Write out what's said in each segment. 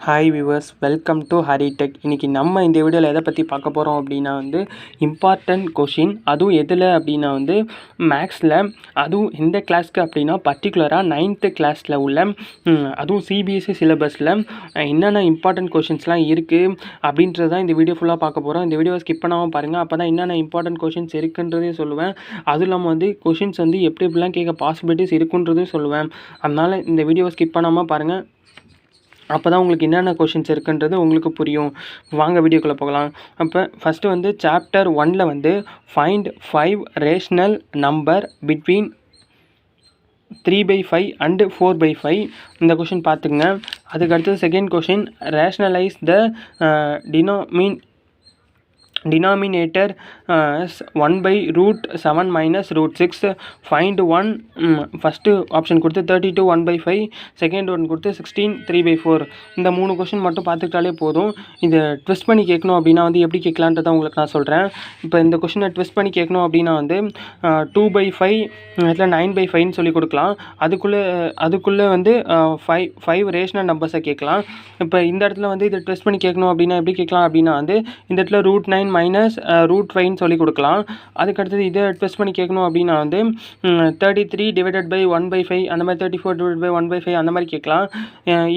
Hi viewers, welcome to Hari tech. இன்றைக்கி நம்ம இந்த வீடியோவில் எதை பற்றி பார்க்க போகிறோம் அப்படின்னா இம்பார்ட்டன்ட் கொஷின், அதுவும் எதில் அப்படின்னா மேக்ஸில், அதுவும் எந்த கிளாஸ்க்கு அப்படின்னா பர்டிகுலராக 9th கிளாஸில் உள்ள அதுவும் சிபிஎஸ்சி சிலபஸில் என்னென்ன இம்பார்ட்டன்ட் கொஷின்ஸ்லாம் இருக்குது அப்படின்றது தான் இந்த வீடியோ ஃபுல்லாக பார்க்க போகிறோம். இந்த வீடியோவை ஸ்கிப் பண்ணாமல் பாருங்கள், அப்போ தான் என்னென்ன இம்பார்ட்டன்ட் கொஷின்ஸ் இருக்குன்றதே சொல்லுவேன். அதுவும் இல்லாமல் கொஷின்ஸ் எப்படி எப்படிலாம் கேட்க பாசிபிலிட்டிஸ் இருக்குன்றதையும் சொல்லுவேன். அதனால் இந்த வீடியோவை ஸ்கிப் பண்ணாமல் பாருங்கள், அப்போ தான் உங்களுக்கு என்னென்ன கொஷின்ஸ் இருக்குன்றது உங்களுக்கு புரியும். வாங்க வீடியோக்குள்ளே போகலாம். அப்போ ஃபஸ்ட்டு சாப்டர் 1ல் find 5 rational number between 3/5 and 4/5 இந்த கொஷின் பார்த்துக்குங்க. அதுக்கடுத்தது second question, rationalise the denominator is 1/√7 minus √6. find 1. First option கொடுத்து 32 1/5, செகண்ட் ஒன் கொடுத்து 16 3/4. இந்த 3 கொஷின் மட்டும் பார்த்துக்கிட்டாலே போதும். இதை ட்விஸ்ட் பண்ணி கேட்கணும் அப்படின்னா எப்படி கேட்கலான்றதை உங்களுக்கு நான் சொல்கிறேன். இப்போ இந்த கொஷினை ட்விஸ்ட் பண்ணி கேட்கணும் அப்படின்னா 2/5 இதில் 9/5ன்னு சொல்லி கொடுக்கலாம். அதுக்குள்ளே 5 ரேஷனல் நம்பர்ஸை கேட்கலாம். இப்போ இந்த இடத்துல இதை ட்விஸ்ட் பண்ணி கேட்கணும் அப்படின்னா எப்படி கேட்கலாம் அப்படின்னா இந்த இடத்துல √9 மைனஸ் √5ன்னு சொல்லி கொடுக்கலாம். அதுக்கடுத்தது இதை ட்விஸ்ட் பண்ணி கேட்கணும் அப்படின்னா 33 டிவைடட் பை 1/5 அந்த மாதிரி 34 டிவைட் பை 1/5 அந்த மாதிரி கேட்கலாம்.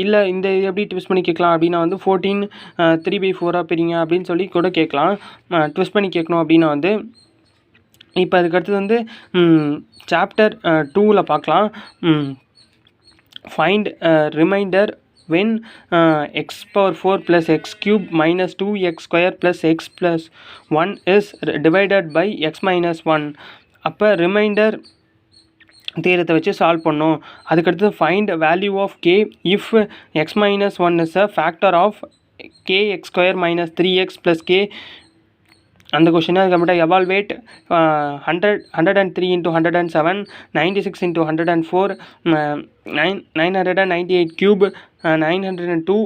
இல்லை இந்த எப்படி ட்விஸ்ட் பண்ணி கேட்கலாம் அப்படின்னா 14 3/4 பிரிங்க அப்படின்னு சொல்லி கூட கேட்கலாம். ட்விஸ்ட் பண்ணி கேட்கணும் அப்படின்னா இப்போ அதுக்கடுத்தது சாப்டர் 2ல் பார்க்கலாம். Find remainder when x⁴ plus x³ minus 2x² plus x plus 1 is divided by x minus 1. அப்போ ரிமைண்டர் தேரத்தை வச்சு சால்வ் பண்ணோம். அதுக்கடுத்து find value of k if x minus 1 is a factor of kx² minus 3x plus k. அந்த கொஷினை அதுக்கப்புறம் evaluate 103 into 107, 96 into 104, 998 cube, 102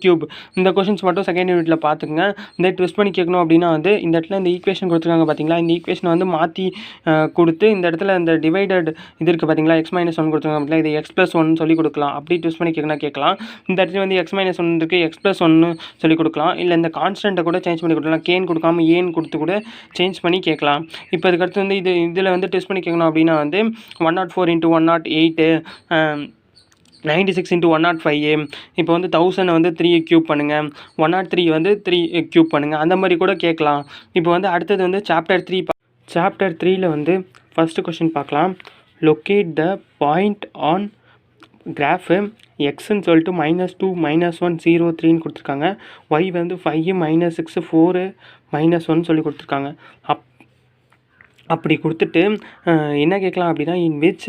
cube. இந்த questions மட்டும் second யூனிட்டில் பார்த்துக்குங்க. இந்த ட்விஸ்ட் பண்ணி கேட்கணும் அப்படின்னா இந்த இடத்துல இந்த ஈக்குவேஷன் கொடுத்துருக்காங்க பார்த்தீங்களா, இந்த ஈக்குவேஷன் மாற்றி கொடுத்து இந்த இடத்துல இந்த டிவைடட் இது இருக்குது பார்த்தீங்களா, x - 1 கொடுத்துருக்காங்க பார்த்தீங்களா, இது x + 1 சொல்லி கொடுக்கலாம். அப்படி ட்விஸ்ட் பண்ணி கேட்கலாம். இந்த இடத்துல x - 1 இருக்குது, x + 1 சொல்லி கொடுக்கலாம். இல்லை இந்த கான்ஸ்டண்ட்டை கூட சேஞ்ச் பண்ணி கொடுக்கலாம். கேன்னு கொடுக்காம ஏன்னு கொடுத்து கூட சேஞ்ச் பண்ணி கேட்கலாம். இப்போ அதுக்கடுத்து இதில் ட்விஸ்ட் பண்ணி கேட்கணும் அப்படின்னா 104 into 108, 96 into 105. இப்போ 1000 3 க்யூப் பண்ணுங்கள், 103 3 க்யூப் பண்ணுங்கள், அந்த மாதிரி கூட கேட்கலாம். இப்போ அடுத்தது சாப்டர் 3. சாப்டர் 3ல் ஃபஸ்ட்டு கொஷின் பார்க்கலாம். Locate the point on graph எக்ஸ்ன்னு சொல்லிட்டு -2 -1 0 3ன்னு கொடுத்துருக்காங்க. ஒய் 5 -6 4 -1 சொல்லி கொடுத்துருக்காங்க. அப்படி கொடுத்துட்டு என்ன கேட்கலாம் அப்படின்னா in which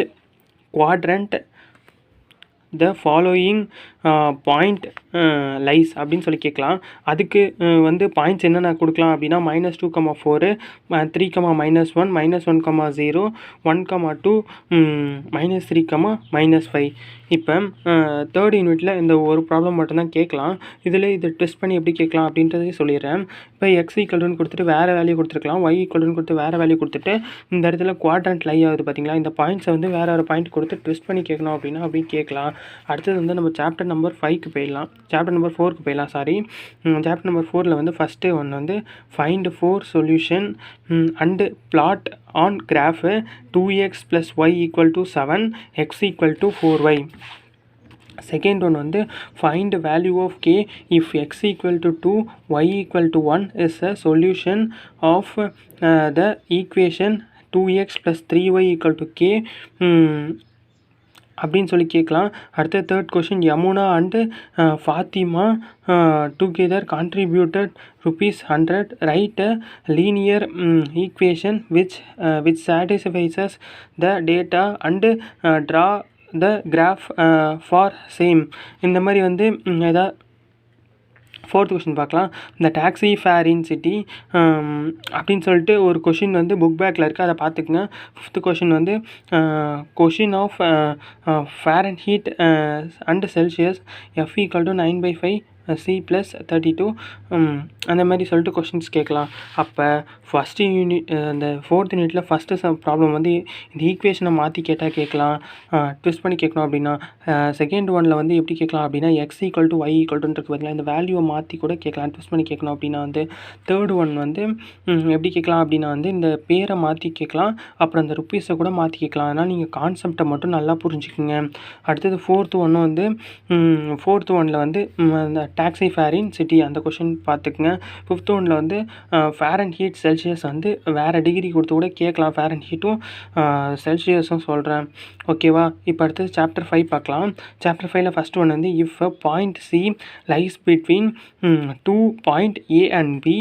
quadrant the following point lies அப்படின்னு சொல்லி கேட்கலாம். அதுக்கு பாயிண்ட்ஸ் என்னென்ன கொடுக்கலாம் அப்படின்னா -2, 4, 3, -1, -1, 0, 1, 2, -3, -5. இப்போ தேர்ட் யூனிட்டில் இந்த ஒரு ப்ராப்ளம் மட்டும்தான் கேட்கலாம். இதில் இதை டெஸ்ட் பண்ணி எப்படி கேட்கலாம் அப்படின்றதே சொல்லிடுறேன். இப்போ x = கொடுத்துட்டு வேறு வேல்யூ கொடுத்துருக்கலாம், y = கொடுத்து வேறு வேல்யூ கொடுத்துட்டு இந்த இடத்துல குவாட்ரண்ட் லை ஆகுது பார்த்தீங்களா, இந்த பாயிண்ட்ஸை வேறு ஒரு பாயிண்ட் கொடுத்து ட்விஸ்ட் பண்ணி கேட்கணும் அப்படின்னா அப்படி கேட்கலாம். அடுத்தது நம்ம சாப்டர் நம்பர் 5க்கு போயிடலாம், சாப்டர் நம்பர் 4க்கு போயிடலாம். சாப்டர் நம்பர் 4ல் ஃபஸ்ட்டு ஒன்று find 4 solution and plot on graph 2x + y = 7, x = 4y. Second one find value of k if x = 2, y = 1 is a solution of the equation 2x + 3y = k அப்படின்னு சொல்லி கேட்கலாம். அடுத்த third question, Yamuna and Fatima together contributed ₹100. Write a linear equation which satisfies the data and draw the graph for same. இந்த மாதிரி எதாவது fourth question பார்க்கலாம். இந்த taxi fair இன் city அப்படின்னு சொல்லிட்டு ஒரு கொஷின் புக் பேக்கில் இருக்குது, அதை பார்த்துக்குங்க. Fifth question question of Fahrenheit and Celsius F = 9/5 C plus 32 அந்த மாதிரி சொல்லிட்டு கொஷின்ஸ் கேட்கலாம். அப்போ ஃபஸ்ட்டு யூனிட் அந்த 4th யூனிட்டில் ஃபஸ்ட்டு ப்ராப்ளம் வந்து இந்த ஈக்குவேஷனை மாற்றி கேட்கலாம், ட்விஸ்ட் பண்ணி கேட்கணும். அப்படின்னா செகண்ட் ஒனில் வந்து எப்படி கேட்கலாம் அப்படின்னா X equal to Y equal டுன்னு பார்த்தீங்களா, இந்த வேல்யூவை மாற்றி கூட கேட்கலாம், ட்விஸ்ட் பண்ணி கேட்கணும். அப்படின்னா வந்து தேர்ட் ஒன் வந்து எப்படி கேட்கலாம் அப்படின்னா வந்து இந்த பேரை மாற்றி கேட்கலாம், அப்புறம் அந்த ருப்பீஸை கூட மாற்றி கேட்கலாம். அதனால் நீங்கள் கான்செப்டை மட்டும் நல்லா புரிஞ்சுக்குங்க. அடுத்தது 4th ஒன்று வந்து 4th ஒனில் வந்து இந்த டாக்ஸி ஃபேரின் சிட்டி அந்த கொஷின் பார்த்துக்குங்க. 5th ஒனில் வந்து ஃபேரன் ஹீட் செல்சியஸ் வந்து வேறு டிகிரி கொடுத்து கூட கேட்கலாம், ஃபேரன் ஹீட்டும் செல்சியஸும் சொல்கிறேன். ஓகேவா? இப்போ அடுத்தது சாப்டர் 5 பார்க்கலாம். சாப்டர் 5ல் ஃபஸ்ட் ஒன் வந்து if a point C lies between 2 point A and B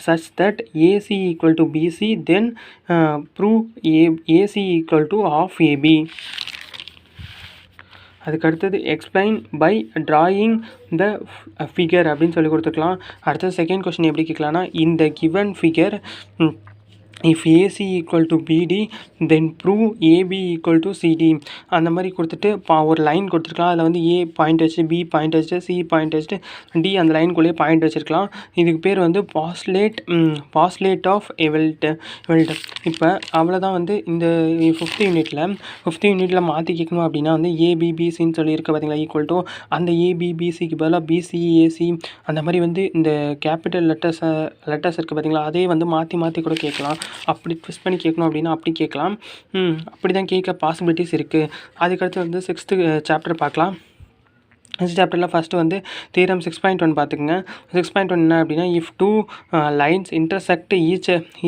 such that AC equal to BC, then prove AC equal to half AB. அதுக்கு அடுத்தது explain by drawing the figure அப்படின்னு சொல்லி கொடுத்துக்கலாம். அடுத்தது second question எப்படி கேட்கலான்னா இந்த given figure if AC equal to BD then prove AB equal to CD அந்த மாதிரி கொடுத்துட்டு ஒரு லைன் கொடுத்துருக்கலாம். அதில் வந்து ஏ பாயிண்ட் வச்சு, பி பாயிண்ட் வச்சு, சி பாயிண்ட் வச்சுட்டு, டி அந்த லைனுக்குள்ளேயே பாயிண்ட் வச்சுருக்கலாம். இதுக்கு பேர் வந்து பாஸ்லேட் ஆஃப் எவெல்ட். இப்போ அவ்வளோதான் வந்து இந்த 5th யூனிட்டில் மாற்றி கேட்கணும். அப்படின்னா வந்து ஏபிபிசின்னு சொல்லியிருக்க பார்த்தீங்களா, ஈக்குவல் டு அந்த ஏபிபிசிக்கு பதிலாக பிசிஏசி அந்த மாதிரி வந்து இந்த கேபிட்டல் லெட்டர்ஸ் இருக்குது பார்த்தீங்களா, அதே வந்து மாற்றி கூட கேட்கலாம். அப்படி ட்விஸ்ட் பண்ணி கேட்கணும் அப்படின்னா அப்படி கேட்கலாம். அப்படி தான் கேட்க பாசிபிலிட்டிஸ் இருக்குது. அதுக்கடுத்து வந்து 6th சாப்டர் பார்க்கலாம். நெக்ஸ்ட் சாப்டரில் ஃபஸ்ட்டு வந்து தியரம் 6.1 பார்த்துக்குங்க. 6.1 என்ன அப்படின்னா if two lines intersect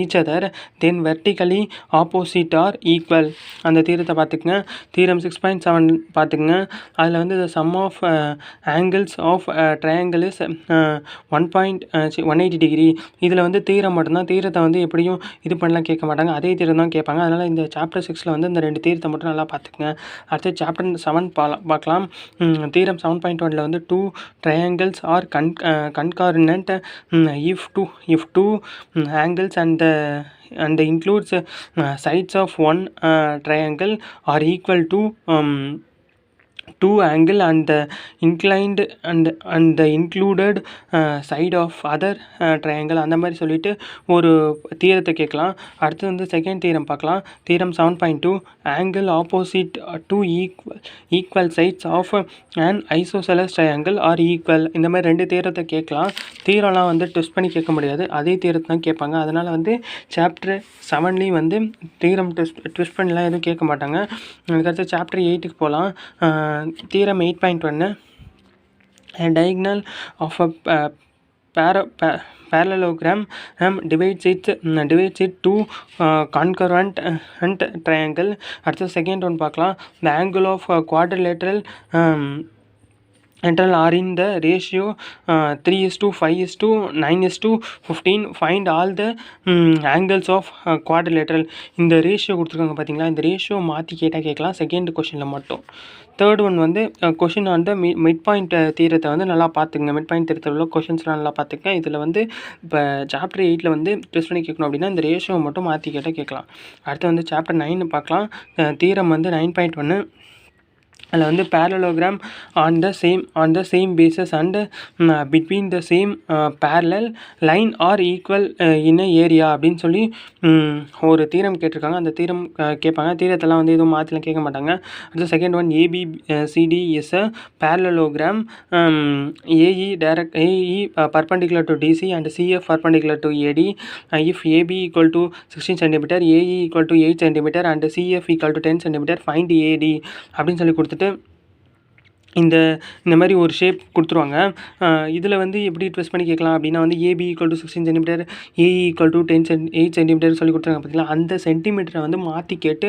each other then vertically opposite are equal அந்த தீரத்தை பார்த்துக்குங்க. தியரம் 6.7 பார்த்துக்குங்க. அதில் வந்து the sum of angles of triangle is 180 degree. இதில் வந்து தீரம் மட்டும்தான், தீரத்தை வந்து எப்படியும் இது பண்ணலாம் கேட்க மாட்டாங்க, அதே தீரம் தான் கேட்பாங்க. அதனால் இந்த சாப்டர் 6ல் வந்து இந்த 2 தீரத்தை மட்டும் நல்லா பார்த்துக்குங்க. அடுத்து சாப்டர் 7 பார்க்கலாம். தீரம் 7.1ல் வந்து 2 triangles are concurrent if two angles and includes sides of one triangle are equal to 2 angle and the inclined and the included side of other triangle அந்த மாதிரி சொல்லிட்டு ஒரு தீரத்தை கேட்கலாம். அடுத்து வந்து செகண்ட் தீரம் பார்க்கலாம். தீரம் 7.2 angle opposite to equal sides of an isosceles triangle are equal இந்த மாதிரி 2 தீரத்தை கேட்கலாம். தீரம்லாம் வந்து ட்விஸ்ட் பண்ணி கேட்க முடியாது, அதே தீரத்தை தான் கேட்பாங்க. அதனால் வந்து சாப்டர் 7லேயும் வந்து தீரம் ட்விஸ்ட் பண்ணிலாம் எதுவும் கேட்க மாட்டாங்க. அதுக்கடுத்து சாப்டர் 8க்கு போகலாம். Theorem 8.1 a diagonal of a parallelogram divides it to concurrent triangle. அடுத்து செகண்ட் ஒன் பார்க்கலாம். the angle of quadrilateral are in the ratio 3:5:9:15. find all the angles of quadrilateral. இந்த ரேஷியோ கொடுத்துருக்காங்க பார்த்தீங்களா, இந்த ரேஷியோ மாற்றி கேட்கலாம் செகண்ட் கொஷினில் மட்டும். தேர்ட் ஒன் வந்து கொஷின் வந்து மிட் பாயிண்ட் தீரத்தை வந்து நல்லா பார்த்துங்க. மிட் பாயிண்ட் தீரத்தில் உள்ள கொஷின்ஸ்லாம் நல்லா பார்த்துங்க. இதில் வந்து இப்போ சாப்டர் 8ல் வந்து ட்விஸ்ட் பண்ணி கேட்கணும் அப்படின்னா இந்த ரேஷியோ மட்டும் மாற்றி கேட்கலாம். அடுத்து வந்து சாப்டர் 9 பார்க்கலாம். தீரம் வந்து 9.1 அதில் வந்து parallelogram on the same basis and between the same parallel line are equal in a area அப்படின்னு சொல்லி ஒரு தீரம் கேட்டிருக்காங்க. அந்த தீரம் கேட்பாங்க. தீரத்தெல்லாம் வந்து எதுவும் மாற்றிலாம் கேட்க மாட்டாங்க. அடுத்து second one ABCD is a parallelogram. AE perpendicular to DC and CF perpendicular to AD. If AB equal to 16 cm, AE equal to 8 cm and CF equal to 10 cm, find AD அப்படின்னு சொல்லி கொடுத்துட்டு இந்த மாதிரி ஒரு shape கொடுத்துருவாங்க. இதில் வந்து எப்படி ட்விஸ்ட் பண்ணி கேட்கலாம் அப்படின்னா வந்து AB equal to 16 cm, AE equal to 8 cm சொல்லி கொடுத்துருக்காங்க பார்த்தீங்களா, அந்த சென்டிமீட்டரை வந்து மாற்றி கேட்டு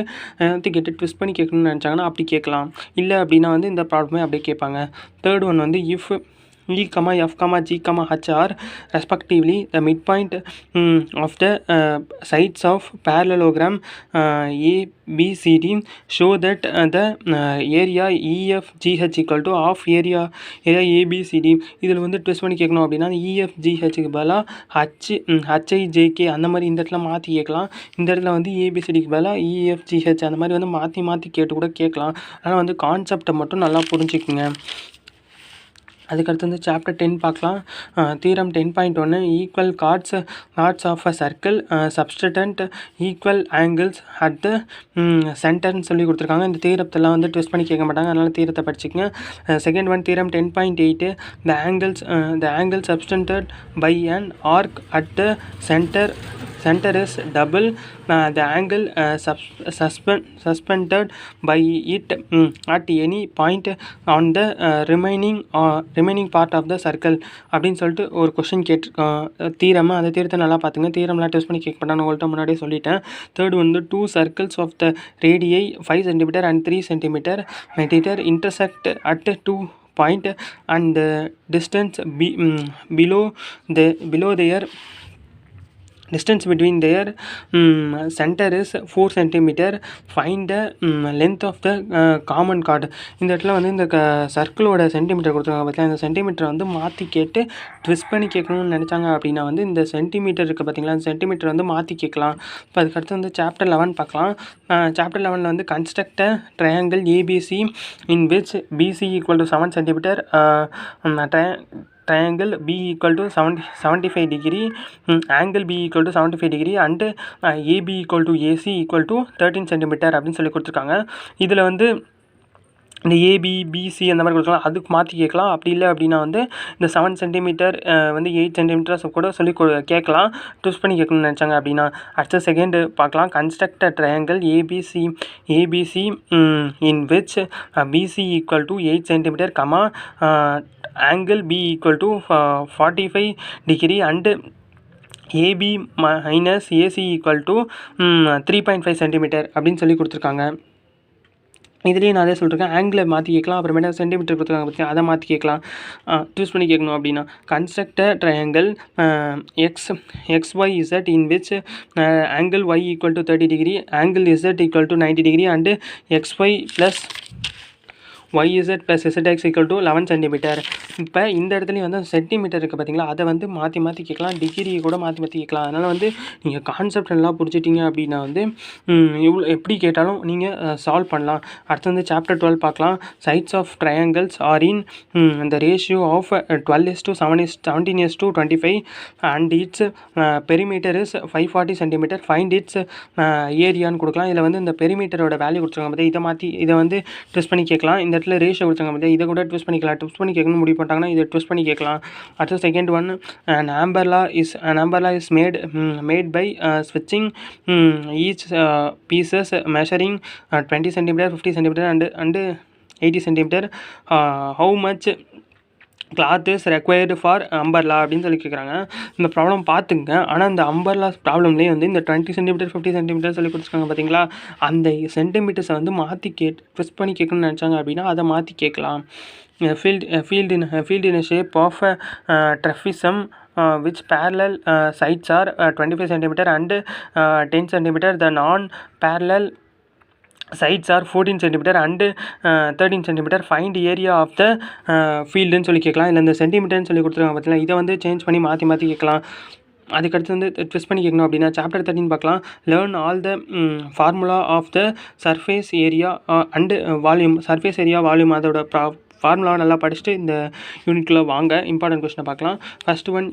ட்விஸ்ட் பண்ணி கேட்கணும்னு நினச்சாங்கன்னா அப்படி கேட்கலாம். இல்லை அப்படின்னா வந்து இந்த ப்ராப்ளமே அப்படியே கேட்பாங்க. தேர்ட் ஒன் வந்து if E, F, G, H are respectively the midpoint of the sides of parallelogram ABCD, show that the area EFGH equal to half area ABCD. இதில் வந்து ட்விஸ்ட் பண்ணி கேட்கணும் அப்படின்னா EFGHக்கு பதிலாக HIJK அந்த மாதிரி இந்த இடத்துல மாற்றி கேட்கலாம். இந்த இடத்துல வந்து ABCDக்கு பதிலாக EFGH அந்த மாதிரி வந்து மாற்றி கேட்டு கூட கேட்கலாம். ஆனால் வந்து கான்செப்டை மட்டும் நல்லா புரிஞ்சுக்குங்க. அதுக்கடுத்து வந்து சாப்டர் 10 பார்க்கலாம். Theorem 10.1 equal chords of a circle subtend equal angles at the சென்டர்னு சொல்லி கொடுத்துருக்காங்க. இந்த தீரத்தெல்லாம் வந்து ட்விஸ்ட் பண்ணி கேட்க மாட்டாங்க, அதனால் தீரத்தை படிச்சுக்கங்க. Second one theorem 10.8 the angle subtended by an arc at the center is double the angle suspended by it at any point on the remaining part of the circle அப்படின்னு சொல்லிட்டு ஒரு கொஸ்டின் கேட்டிருக்கோம். தீரமாக அந்த தீரத்தை நல்லா பார்த்துங்க. தீரம்லாம் டெஸ்ட் பண்ணி கேட்க மாட்டேன், உங்கள்கிட்ட முன்னாடியே சொல்லிட்டேன். தேர்ட் வந்து 2 circles of the radii 5 cm and 3 cm intersect at 2 point and the distance below their distance between their center is 4 cm. find the length of the common chord. இந்த இடத்துல வந்து இந்த சர்க்கிளோட சென்டிமீட்டர் கொடுத்துருக்காங்க பார்த்தீங்களா, இந்த சென்டிமீட்டரை வந்து மாற்றி கேட்டு ட்விஸ்ட் பண்ணி கேட்கணும்னு நினச்சாங்க அப்படின்னா வந்து இந்த சென்டிமீட்டர் இருக்குது பார்த்தீங்களா, அந்த சென்டிமீட்டர் வந்து மாற்றி கேட்கலாம். இப்போ அதுக்கடுத்து வந்து சாப்டர் 11 பார்க்கலாம். சாப்டர் 11 வந்து construct triangle A B C in which B C equal to 7 cm, triangle B equal to 75 degree, angle B equal to 75 degree and AB equal to AC equal to 13 cm அப்படின்னு சொல்லி கொடுத்துருக்காங்க. இதில் வந்து இந்த ஏபி பிசி அந்த மாதிரி கொடுக்கலாம், அதுக்கு மாற்றி கேட்கலாம். அப்படி இல்லை அப்படின்னா வந்து இந்த 7 cm வந்து 8 cm கூட சொல்லி கேட்கலாம், ட்விஸ்ட் பண்ணி கேட்கணும்னு நினச்சாங்க அப்படின்னா. அடுத்த செகண்ட் பார்க்கலாம். Construct triangle A B C in which B C equal to 8 cm, angle B equal to 45 degree and AB minus AC equal to 3.5 cm அப்படின்னு சொல்லி கொடுத்துருக்காங்க. இதுலேயே நான் அதே சொல்லியிருக்கேன், ஆங்கிளை மாற்றி கேட்கலாம், அப்புறமேட்டா சென்டிமீட்டர் கொடுத்துருக்காங்க பார்த்தீங்கன்னா அதை மாற்றி கேட்கலாம், சூஸ் பண்ணி கேட்கணும் அப்படின்னா. Construct triangle XYZ in which angle Y equal to 30 degree, angle Z equal to 90 degree and XY plus YZ plus ZX equal to 11 cm. இப்போ இந்த இடத்துலையும் வந்து சென்டிமீட்டர் இருக்குது பார்த்தீங்களா, அதை வந்து மாற்றி கேட்கலாம், டிகிரியை கூட மாற்றி கேட்கலாம். அதனால் வந்து நீங்கள் கான்செப்ட் எல்லாம் புரிஞ்சிட்டிங்க அப்படின்னா வந்து இவ்வளோ எப்படி கேட்டாலும் நீங்கள் சால்வ் பண்ணலாம். அடுத்து வந்து சாப்டர் 12 பார்க்கலாம். Sides of triangles are in the ratio of 12:17:25 and its perimeter is 540 cm. find its ஏரியான்னு கொடுக்கலாம். இதில் வந்து இந்த பெரிமீட்டரோட வேல்யூ கொடுத்துருக்காங்க பார்த்து இதை வந்து ட்விஸ்ட் பண்ணி கேட்கலாம். இந்த இடத்துல ரேஷியோ கொடுத்தாங்க பார்த்தியா, இதை கூட ட்விஸ்ட் பண்ணிக்கலாம். ட்விஸ்ட் பண்ணி கேட்கணும்னு முடிவு பண்ணிட்டாங்கன்னா இதை ட்விஸ்ட் பண்ணி கேட்கலாம். அடுத்த second one, an umbrella is made by switching each pieces measuring 20 cm, 50 cm and 80 cm. How much cloth is required for umbrella அப்படின்னு சொல்லி கேட்குறாங்க. இந்த ப்ராப்ளம் பார்த்துங்க. ஆனால் இந்த அம்பர்லா ப்ராப்ளம்லேயே வந்து இந்த 20 cm 50 cm சொல்லி கொடுத்துருக்காங்க பார்த்தீங்களா, அந்த சென்டிமீட்டர்ஸை வந்து மாற்றி ட்விஸ்ட் பண்ணி கேட்கணும்னு நினச்சாங்க அப்படின்னா அதை மாற்றி கேட்கலாம். field in a shape of trapezium which parallel sides are 25 cm and 10 cm. the non-parallel sides are 14 cm and 13 cm. find area of the fieldன்னு சொல்லி கேட்கலாம். இல்லை இந்த சென்டிமீட்டர்னு சொல்லி கொடுத்துருக்காங்க பார்த்தீங்களா, இதை வந்து சேஞ்ச் பண்ணி மாற்றி கேட்கலாம். அதுக்கடுத்து வந்து ட்விஸ்ட் பண்ணி கேட்கணும் அப்படின்னா சாப்டர் 13 பார்க்கலாம். Learn all the formula of the surface area and volume. Surface area volume அதோட ஃபார்முலாவை நல்லா படிச்சுட்டு இந்த யூனிட்டில் வாங்க. இம்பார்ட்டன்ட் கொஸ்டினை பார்க்கலாம். First one,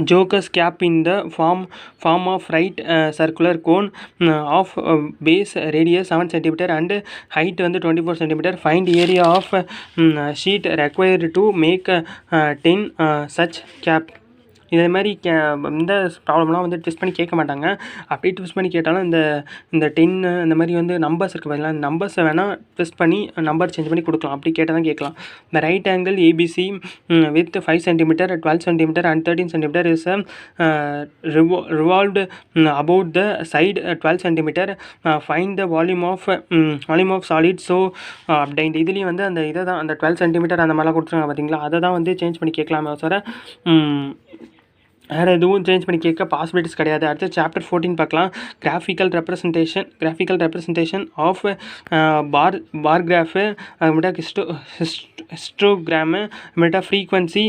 Joker's cap in the form of right circular cone of base radius 7 cm and height வந்து 24 cm. find area of sheet required to make 10 such cap. இதே மாதிரி இந்த ப்ராப்ளம்லாம் வந்து ட்விஸ்ட் பண்ணி கேட்க மாட்டாங்க. அப்படி ட்விஸ்ட் பண்ணி கேட்டாலும் இந்த 10 இந்த மாதிரி வந்து நம்பர்ஸ் இருக்குது பார்த்தீங்களா, இந்த நம்பர்ஸை வேணால் ட்விஸ்ட் பண்ணி நம்பர் சேஞ்ச் பண்ணி கொடுக்கலாம். அப்படி கேட்டால் தான் கேட்கலாம். இந்த right angle ABC with 5 cm, 12 cm and 13 cm is revolved about the side 12 cm. find the volume of solid so obtained. இதுலேயும் வந்து அந்த இதை தான், அந்த 12 cm அந்த மாதிரிலாம் கொடுத்துருக்காங்க பார்த்தீங்களா, அதை தான் வந்து சேஞ்ச் பண்ணி கேட்கலாமே சார். வேறு எதுவும் சேஞ்ச் பண்ணி கேட்க பாசிபிலிட்டிஸ் கிடையாது. அடுத்து சாப்டர் 14 பார்க்கலாம். Graphical representation of bar graph, அப்புறமேட்டா ஹிஸ்டோகிராமு, அப்புறமேட்டா ஃப்ரீக்வன்சி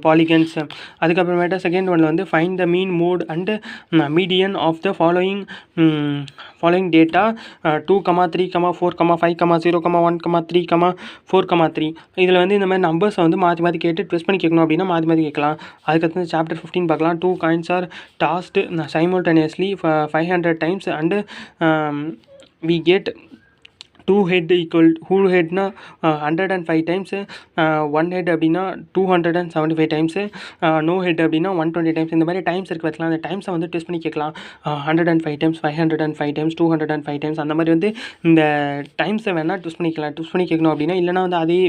பாலிகன்ஸ். அதுக்கப்புறமேட்டா செகண்ட் ஒன்ல வந்து find the mean mode and median of the following data 2, 3, 4, 5, 0, 1, 3, 4, 3. இதில் வந்து இந்த மாதிரி நம்பர்ஸை வந்து மாற்றி மாற்றி கேட்டு ட்விஸ்ட் பண்ணி கேட்கணும் அப்படின்னா மாற்றி மாற்றி கேட்கலாம். அதுக்கடுத்து சாப்டர் 15 பார்க்கலாம். 2 coins are tossed simultaneously 500 times and we get 2 head equal whole headனா 105 times, 1 head அப்படின்னா 275 times, no head அப்படின்னா 120 times. இந்த மாதிரி டைம்ஸ் இருக்குது பார்த்துக்கலாம். அந்த டைம்ஸை வந்து டெஸ்ட் பண்ணி கேட்கலாம். 105 times, 505 times, 205 times. அந்த மாதிரி வந்து இந்த டைம்ஸை வேணால் ட்விஸ்ட் பண்ணி கேட்கணும் அப்படின்னா, இல்லைனா வந்து அதே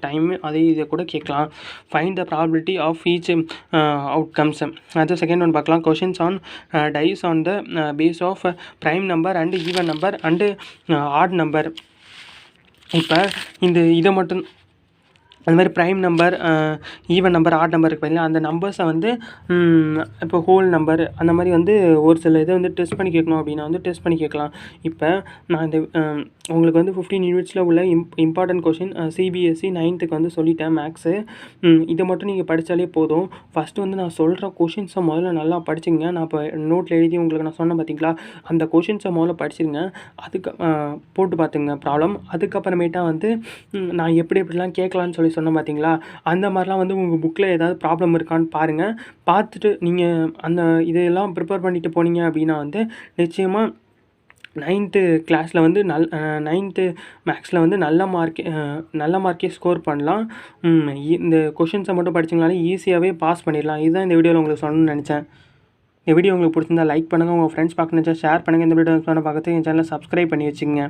டைம் அதே இதை கூட கேட்கலாம். Find the probability of each outcomes. அது செகண்ட் ஒன் பார்க்கலாம். Questions on dice on the base of prime number and even number and odd number. இப்போ இதை மட்டும் அந்த மாதிரி prime number, even number, odd number இருக்குது பார்த்தீங்களா, அந்த நம்பர்ஸை வந்து இப்போ ஹோல் நம்பர் அந்த மாதிரி வந்து ஒரு சில இதை வந்து டெஸ்ட் பண்ணி கேட்கணும் அப்படின்னா வந்து டெஸ்ட் பண்ணி கேட்கலாம். இப்போ நான் இந்த உங்களுக்கு வந்து 15 யூனிட்ஸில் உள்ள இம்பார்ட்டன்ட் கொஷின் சிபிஎஸ்சி 9th வந்து சொல்லிட்டேன் மேக்ஸு. இதை மட்டும் நீங்கள் படித்தாலே போதும். ஃபஸ்ட்டு வந்து நான் சொல்கிற கொஷின்ஸை முதல்ல நல்லா படிச்சுங்க. நான் இப்போ நோட்டில் எழுதி உங்களுக்கு நான் சொன்னேன் பார்த்தீங்களா, அந்த கொஷின்ஸை முதல்ல படிச்சுருங்க. அதுக்கு போட்டு பார்த்துங்க ப்ராப்ளம். அதுக்கப்புறமேட்டா வந்து நான் எப்படிலாம் கேட்கலான்னு சொன்னேன் பார்த்தீங்களா, அந்த மாதிரிலாம் வந்து உங்கள் புக்கில் ஏதாவது ப்ராப்ளம் இருக்கான்னு பாருங்கள். பார்த்துட்டு நீங்கள் அந்த இதெல்லாம் ப்ரிப்பேர் பண்ணிட்டு போனீங்க அப்படின்னா வந்து நிச்சயமாக 9th கிளாஸில் வந்து 9th மேக்ஸில் வந்து நல்ல மார்க்கே ஸ்கோர் பண்ணலாம். இந்த கொஷின்ஸை மட்டும் படிச்சிங்கனாலே ஈஸியாகவே பாஸ் பண்ணிடலாம். இதுதான் இந்த வீடியோவில் உங்களுக்கு சொல்லணும்னு நினச்சேன். இந்த வீடியோ உங்களுக்கு பிடிச்சிருந்தா லைக் பண்ணுங்கள். உங்கள் ஃப்ரெண்ட்ஸ் பார்க்கணுச்சா ஷேர் பண்ணுங்கள். இந்த வீடியோ பார்க்கறதுக்கு என் சேனலை சப்ஸ்கிரைப் பண்ணி வச்சுக்கோங்க.